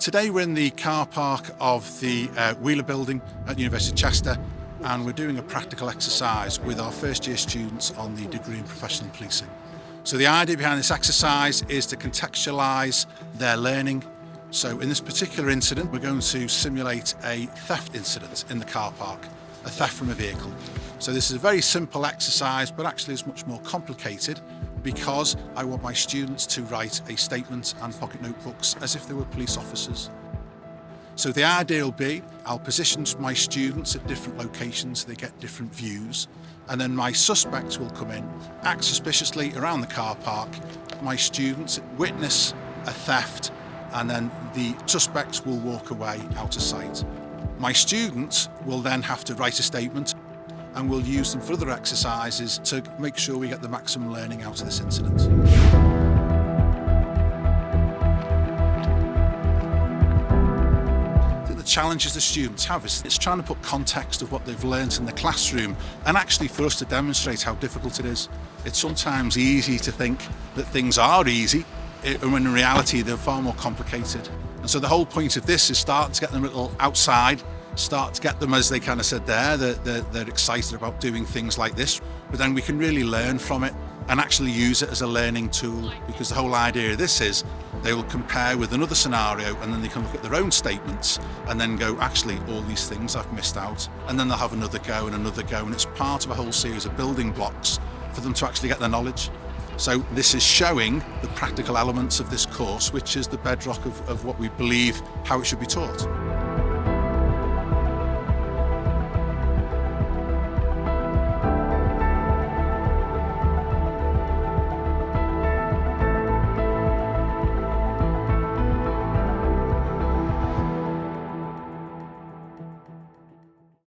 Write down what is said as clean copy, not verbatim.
Today we're in the car park of the Wheeler building at the University of Chester, and we're doing a practical exercise with our first year students on the degree in professional policing. So the idea behind this exercise is to contextualise their learning. So in this particular incident, we're going to simulate a theft incident in the car park, a theft from a vehicle. So this is a very simple exercise, but actually it's much more complicated because I want my students to write a statement and pocket notebooks as if they were police officers. So the idea will be, I'll position my students at different locations so they get different views, and then my suspects will come in, act suspiciously around the car park, my students witness a theft, and then the suspects will walk away out of sight. My students will then have to write a statement, and we'll use them for other exercises to make sure we get the maximum learning out of this incident. The challenges the students have is it's trying to put context of what they've learnt in the classroom, and actually for us to demonstrate how difficult it is. It's sometimes easy to think that things are easy, when in reality they're far more complicated. And so the whole point of this is start to get them a little outside, start to get them, as they kind of said there, they're excited about doing things like this, but then we can really learn from it and actually use it as a learning tool, because the whole idea of this is they will compare with another scenario and then they can look at their own statements and then go, actually all these things I've missed out, and then they'll have another go and another go, and it's part of a whole series of building blocks for them to actually get their knowledge. So this is showing the practical elements of this course, which is the bedrock of what we believe how it should be taught.